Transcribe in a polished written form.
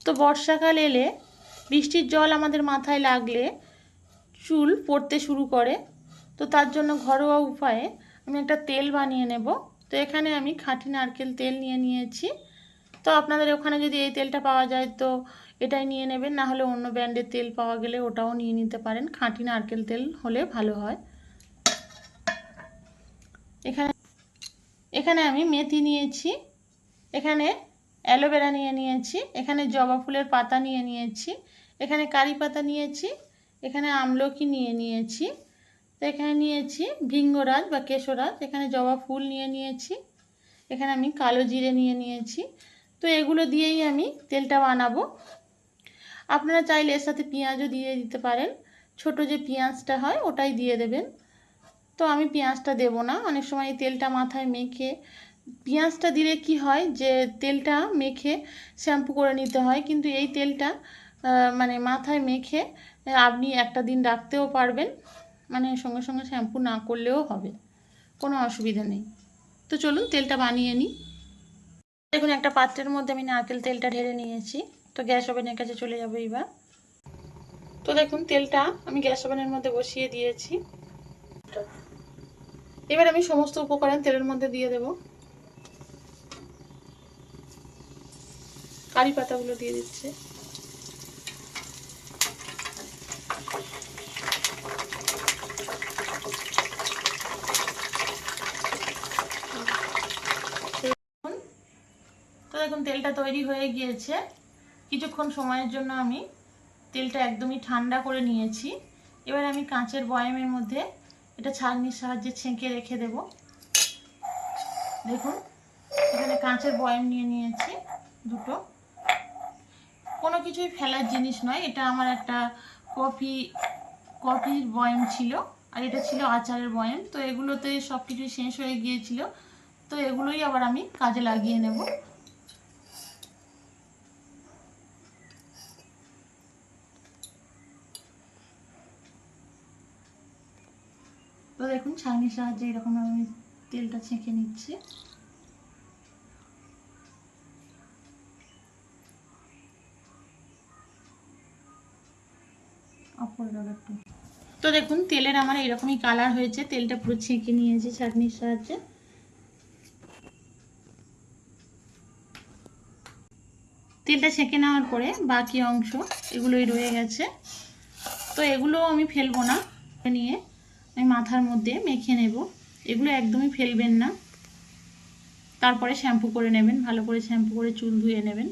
তো বর্ষাকাল এলে বৃষ্টির জল আমাদের মাথায় লাগলে চুল পড়তে শুরু করে। তো তার জন্য ঘরোয়া উপায়ে আমি একটা তেল বানিয়ে নেব। তো এখানে আমি খাঁটি নারকেল তেল নিয়ে নিয়েছি। তো আপনাদের ওখানে যদি এই তেলটা পাওয়া যায় তো এটাই নিয়ে নেবেন, না হলে অন্য ব্র্যান্ডের তেল পাওয়া গেলে ওটাও নিয়ে নিতে পারেন। খাঁটি নারকেল তেল হলে ভালো হয়। এখানে আমি মেথি নিয়েছি, এখানে অ্যালোভেরা নিয়ে নিয়েছি, এখানে জবা ফুলের পাতা নিয়ে নিয়েছি, এখানে কারি পাতা নিয়েছি, এখানে আমলকি নিয়ে নিয়েছি, তো এখানে নিয়েছি ভৃঙ্গরাজ বা কেশরাজ, এখানে জবা ফুল নিয়ে নিয়েছি, এখানে আমি কালো জিরে নিয়ে নিয়েছি। তো এগুলো দিয়েই আমি তেলটা বানাবো। আপনারা চাইলে এর সাথে পেঁয়াজও দিয়ে দিতে পারেন, ছোট যে পেঁয়াজটা হয় ওটাই দিয়ে দেবেন। তো আমি পেঁয়াজটা দেব না, অনেক সময় এই তেলটা মাথায় মেখে পেঁয়াজটা দিলে কি হয় যে তেলটা মেখে শ্যাম্পু করে নিতে হয়, কিন্তু এই তেলটা মানে মাথায় মেখে আপনি একটা দিন রাখতেও পারবেন, মানে সঙ্গে সঙ্গে শ্যাম্পু না করলেও হবে, কোনো অসুবিধা নেই। তো চলুন তেলটা বানিয়ে নিই। দেখুন একটা পাত্রের মধ্যে আমি নারকেল তেলটা ঢেলে নিয়েছি। তো গ্যাস ওভেনের কাছে চলে যাবো এবার। তো দেখুন তেলটা আমি গ্যাস ওভেনের মধ্যে বসিয়ে দিয়েছি। এবার আমি সমস্ত উপকরণ তেলের মধ্যে দিয়ে দেব। কারি পাতাগুলো দিয়ে দিচ্ছে, তো দেখুন তেলটা তৈরি হয়ে গিয়েছে। কিছুক্ষণ সময়ের জন্য আমি তেলটা একদমই ঠান্ডা করে নিয়েছি। এবার আমি কাঁচের বয়ামের মধ্যে এটা ছাঁকনির সাহায্যে ছেঁকে রেখে দেব। দেখুন এখানে কাঁচের বয়াম নিয়ে নিয়েছি দুটো। কোনো কিছুই ফেলার জিনিস নয়, এটা আমার একটা কফির বয়াম ছিল, আর এটা ছিল আচারের বয়াম। তো এগুলোতে সব কিছুই শেষ হয়ে গিয়েছিল, তো এগুলোই আবার আমি কাজে লাগিয়ে নেব। তো দেখুন ছাঁকনির সাহায্যে এরকম আমি তেলটা ছেঁকে নিচ্ছি। তো দেখুন তেলের আমার এরকমই কালার হয়েছে, তেলটা পুরো ছেঁকে নিয়েছি ছাঁকনির সাহায্যে। তেলটা ছেঁকে নেওয়ার পরে বাকি অংশ এগুলোই রয়ে গেছে, তো এগুলো আমি ফেলবো না, নিয়ে আমি মাথার মধ্যে মেখে নেব। এগুলো একদমই ফেলবেন না, তারপরে শ্যাম্পু করে নেবেন, ভালো করে শ্যাম্পু করে চুল ধুয়ে নেবেন।